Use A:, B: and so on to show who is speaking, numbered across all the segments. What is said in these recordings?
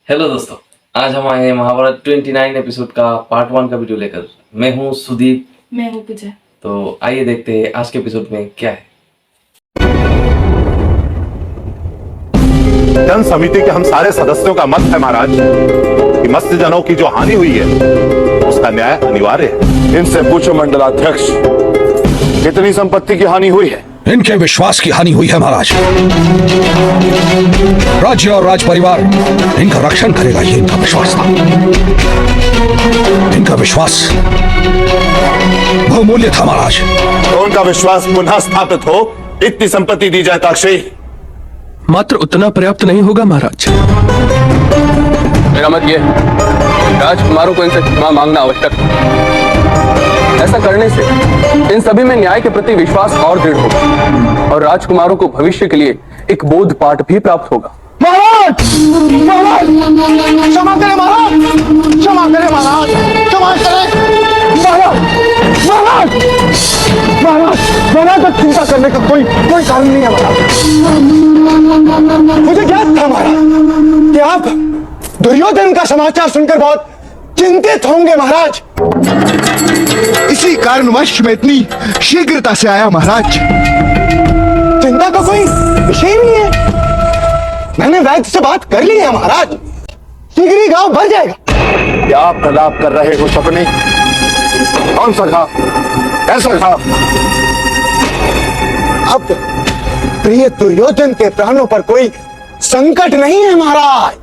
A: Hello दोस्तों, आज हम आए हैं महाभारत 29 एपिसोड का पार्ट 1 का वीडियो लेकर। मैं हूं सुदीप।
B: मैं हूँ पूजा।
A: तो आइए देखते हैं आज के एपिसोड में क्या है।
C: जन समिति के हम सारे सदस्यों का मत है महाराज कि मत्स्यजनों की जो हानि हुई है उसका न्याय अनिवार्य है।
D: इनसे पूछो मंडलाध्यक्ष, कितनी संपत्ति की हानि हुई है?
E: इनके विश्वास की हानि हुई है महाराज। राज्य और राज परिवार इनका रक्षण करेगा, ये इनका विश्वास था। इनका विश्वास बहुमूल्य था महाराज।
C: तो उनका विश्वास पुनः स्थापित हो, इतनी संपत्ति दी जाए ताक्षी।
F: मात्र उतना पर्याप्त नहीं होगा महाराज।
G: मेरा मत ये, राजकुमारों को इनसे क्षमा मांगना आवश्यक है। ऐसा करने से इन सभी में न्याय के प्रति विश्वास और दृढ़ होगा और राजकुमारों को भविष्य के लिए एक बोध पाठ भी प्राप्त होगा।
D: महाराज, महाराज, क्षमा करें महाराज, क्षमा करें महाराज, क्षमा करें महाराज, महाराज, महाराज, महाराज, अब चिंता करने का कोई कारण नहीं है महाराज। मुझे ज्ञात था महाराज कि आप दुर्योधन का समाचार सुनकर बहुत चिंतित होंगे महाराज। इसी कारणवश मैं इतनी शीघ्रता से आया महाराज। चिंता का कोई विषय नहीं है, मैंने वैद्य से बात कर ली है महाराज। शीघ्र ही गांव भर जाएगा।
C: क्या आप प्रलाप कर रहे हो सपने? कौन सा घाव? ऐसा घाव?
D: अब प्रिय दुर्योधन के प्राणों पर कोई संकट नहीं है महाराज।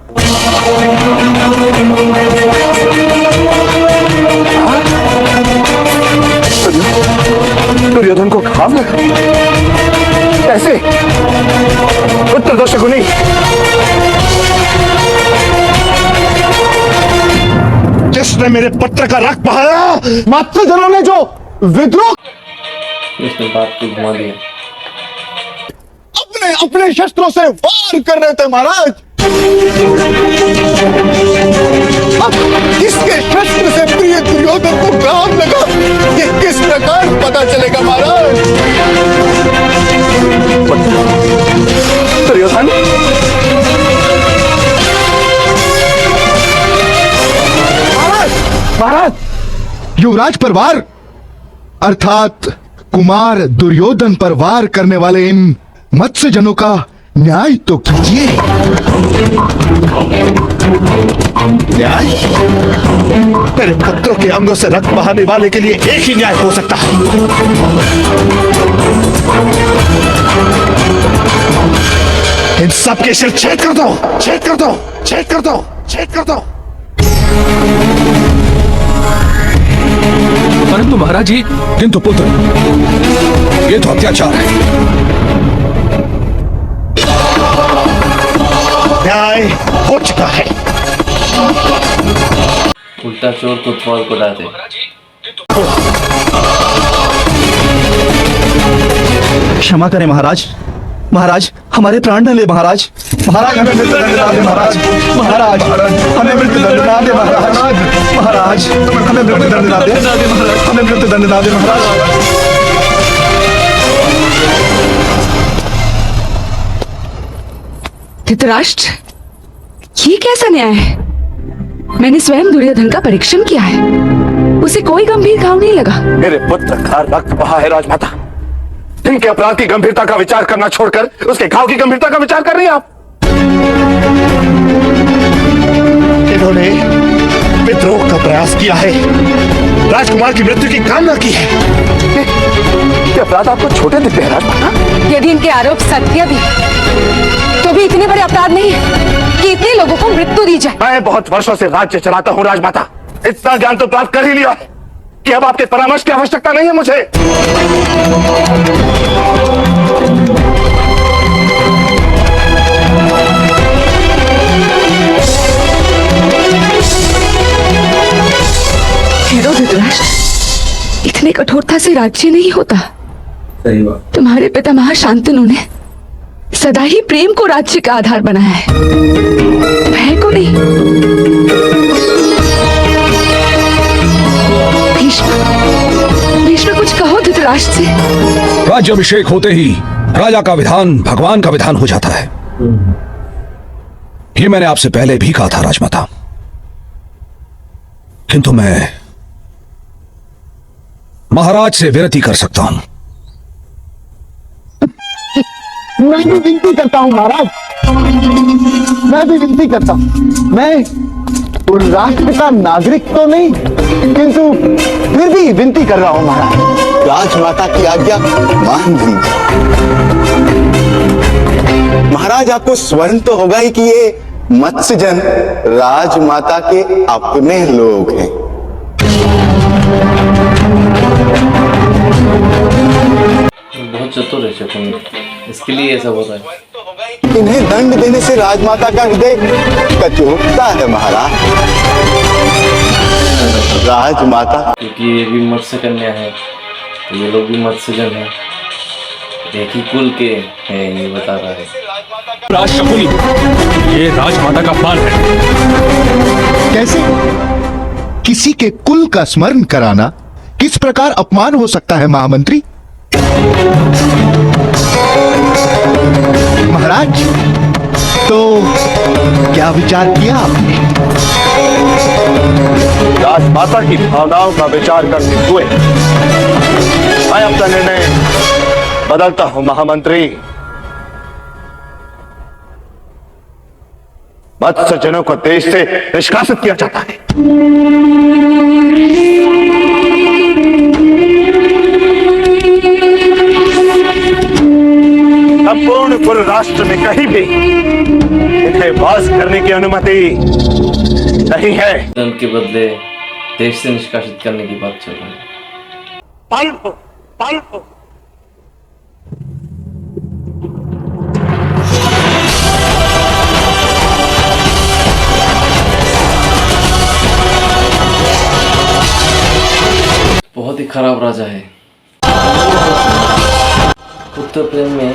C: दुर्योधन को घाव लगा? कैसे? उत्तर दो शकुनी। जिसने मेरे पुत्र का रक्त बहाया,
D: मत्स्यजनों ने जो विद्रोह
A: उसने बात को घुमा दिया।
D: अपने अपने शस्त्रों से वार कर रहे थे महाराज। अब किसके शस्त्र से प्रिय दुर्योधन को घाव लगा, ये किस प्रकार पता चलेगा महाराज?
C: दुर्योधन?
D: महाराज, महाराज, युवराज पर वार अर्थात कुमार दुर्योधन पर वार करने वाले इन मत्स्यजनों का न्याय तो कीजिए।
C: न्याय? मेरे पुत्रों के अंगों से रक्त बहाने वाले के लिए एक ही न्याय हो सकता है। इन सब के सिर छेद कर दो, छेद कर दो, छेद कर दो, छेद कर दो।
F: परंतु महाराज जी,
E: किंतु पुत्र, ये तो अत्याचार है।
C: न्याय हो चुका है।
A: उल्टा चोर कोतवाल को डांटे।
H: क्षमा करें महाराज, महाराज हमारे प्राण न ले महाराज, महाराज हमें मृत्युदंड ना दे महाराज, महाराज हमें मृत्युदंड ना दे महाराज, महाराज हमें मृत्युदंड ना दे, हमें मृत्युदंड ना दे महाराज।
B: धृतराष्ट्र, ये कैसा न्याय है? मैंने स्वयं दुर्योधन का परीक्षण किया है, उसे कोई गंभीर घाव नहीं लगा।
C: मेरे पुत्र का रक्त बहा है राजमाता। इनके अपराध की गंभीरता का विचार करना छोड़कर उसके घाव की गंभीरता का विचार कर रही हैं आप। इन्होंने विद्रोह का प्रयास किया है, राजकुमार की मृत्यु की कामना की है। ये अपराध आपको छोटे दिखते हैं राजमाता?
B: यदि इनके आरोप सत्य भी तो भी इतने बड़े अपराध नहीं है कि इतने लोगों को मृत्यु दी जाए।
C: मैं बहुत वर्षों से राज्य चलाता हूँ राजमाता, इतना ज्ञान तो प्राप्त कर ही लिया है कि अब आपके परामर्श की आवश्यकता नहीं है मुझे।
B: धृतराष्ट्र, इतने कठोरता से राज्य नहीं होता।
A: सही बात।
B: तुम्हारे पितामह शांतनु ने सदा ही प्रेम को राज्य का आधार बनाया है, भय को नहीं। भीष्म कुछ कहो धृतराष्ट्र से।
E: राज्याभिषेक होते ही राजा का विधान भगवान का विधान हो जाता है। ये मैंने आपसे पहले भी कहा था राजमाता, किंतु मैं महाराज से विनती कर सकता हूं।
D: मैं भी विनती करता हूं महाराज, मैं भी विनती करता हूं। मैं उस राष्ट्र का नागरिक तो नहीं, किंतु फिर भी विनती कर रहा हूं महाराज, राजमाता की आज्ञा मान लीजिए। महाराज आपको स्मरण तो होगा ही कि ये मत्स्यजन राजमाता के अपने लोग हैं।
A: बहुत चतुर है शकुनी, इसके लिए ऐसा हो रहा है।
D: इन्हें दंड देने से राजमाता का हृदय कचोटता है महाराज। राजमाता,
A: क्योंकि ये भी मत्स्य कन्या है, तो ये लोग भी मत्स्यजन है, एक ही कुल के हैं, ये बता रहा है।
F: राजशकुनी, ये राजमाता का अपमान है।
C: कैसे? किसी के कुल का स्मरण कराना किस प्रकार अपमान हो सकता है महामंत्री? महाराज, तो क्या विचार किया आपने?
D: राजमाता की भावनाओं का विचार करते हुए मैं अपना निर्णय बदलता हूं महामंत्री। मत्स्यजनों को देश से निष्कासित किया जाता है। संपूर्ण पूर्व राष्ट्र में कहीं भी इन्हें वास करने की अनुमति नहीं है।
A: दंड के बदले देश से निष्कासित करने की बात चल रही है।
D: पाल्प हो।
A: बहुत ही खराब राजा है। पुत्र प्रेम में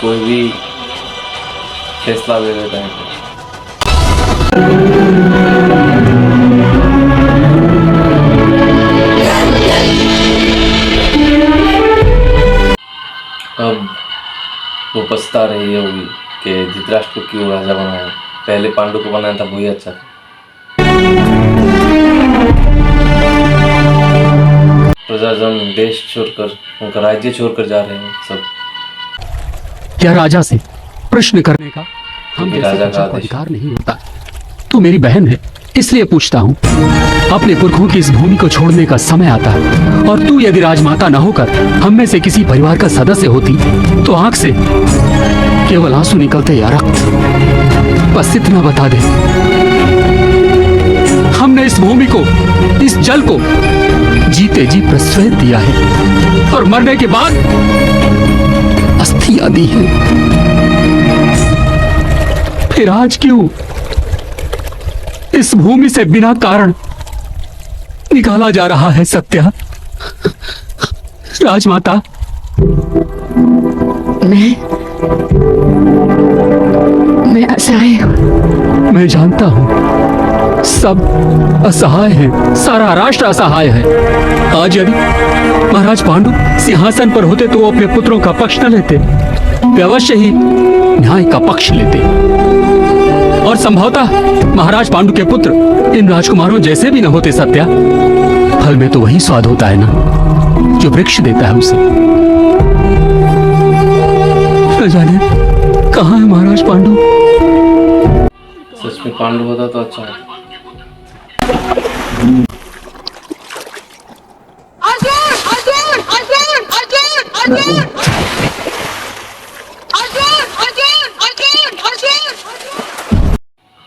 A: कोई भी फैसला ले लेता है। अब वो पछता रही होगी कि धृतराष्ट्र को क्यों राजा बनाया, पहले पांडु को बनाया था, वही अच्छा था। प्रजाजन देश छोड़कर, उनका राज्य छोड़कर जा रहे हैं सब।
F: क्या राजा से प्रश्न करने का हम जैसे
A: राजा
F: बच्चों
A: का
F: को
A: आदेश।
F: अधिकार नहीं होता? तू मेरी बहन है, इसलिए पूछता हूँ। अपने पुरखों की इस भूमि को छोड़ने का समय आता है, और तू यदि राजमाता न होकर हम में से किसी परिवार का सदस्य होती तो आंख से केवल आंसू निकलते या रक्त। बस इतना बता दे, हमने इस भूमि को, इस जल को जीते जी प्रश्रय दिया है, और मरने के बाद अस्थियां दी है। फिर आज क्यों इस भूमि से बिना कारण निकाला जा रहा है सत्या? राजमाता,
B: मैं असहाय हूँ।
F: मैं जानता हूं सब असहाय है, सारा राष्ट्र असहाय है। आज यदि महाराज पांडु सिंहासन पर होते तो वो अपने पुत्रों का पक्ष न लेते, वे अवश्य ही न्याय का पक्ष लेते, और संभवतः महाराज पांडु के पुत्र इन राजकुमारों जैसे भी न होते सत्या। फल में तो वही स्वाद होता है ना जो वृक्ष देता है उसे। न जाने कहाँ है महाराज पांडु?
A: सच में पांडु होता तो अच्छा होता।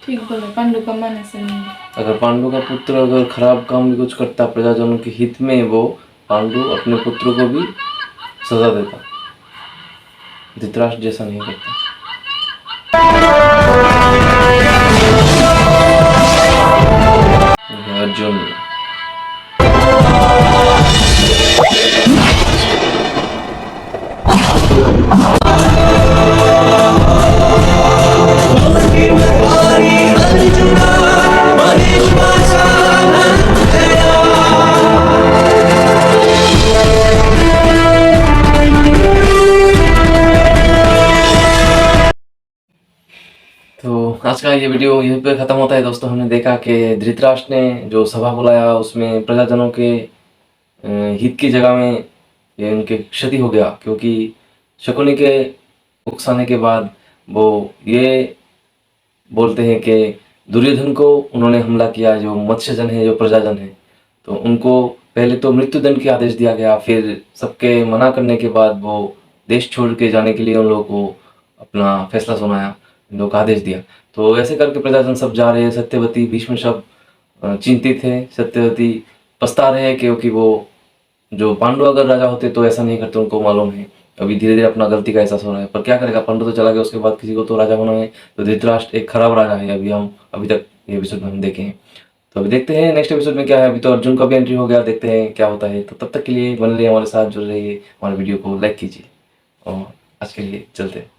I: ठीक बोले, पांडु का मन ऐसे नहीं है।
A: अगर पांडु का पुत्र अगर खराब काम भी कुछ करता प्रजाजनों के हित में, वो पांडु अपने पुत्र को भी सजा देता। धृतराष्ट्र जैसा नहीं करता। अर्जुन ये वीडियो यहीं पे ख़त्म होता है दोस्तों। हमने देखा कि धृतराष्ट्र ने जो सभा बुलाया उसमें प्रजाजनों के हित की जगह में ये उनके क्षति हो गया, क्योंकि शकुनी के उकसाने के बाद वो ये बोलते हैं कि दुर्योधन को उन्होंने हमला किया, जो मत्स्यजन है, जो प्रजाजन है, तो उनको पहले तो मृत्युदंड के आदेश दिया गया, फिर सबके मना करने के बाद वो देश छोड़ के जाने के लिए उन लोगों को अपना फैसला सुनाया, उन लोगों को आदेश दिया। तो ऐसे करके प्रजाजन सब जा रहे हैं, सत्यवती भीष्म सब चिंतित है, सत्यवती पछता रहे हैं, क्योंकि वो जो पांडु अगर राजा होते तो ऐसा नहीं करते, उनको मालूम है। अभी धीरे धीरे अपना गलती का एहसास हो रहा है, पर क्या करेगा, पांडु तो चला गया, उसके बाद किसी को तो राजा होना है। तो धृतराष्ट्र एक खराब राजा है, अभी तक ये एपिसोड में हम देखे हैं। तो अभी देखते हैं नेक्स्ट एपिसोड में क्या है। अभी तो अर्जुन का भी एंट्री हो गया, देखते हैं क्या होता है। तो तब तक के लिए बने रहिए हमारे साथ, जुड़ रहिए, हमारे वीडियो को लाइक कीजिए और आज के लिए चलते हैं।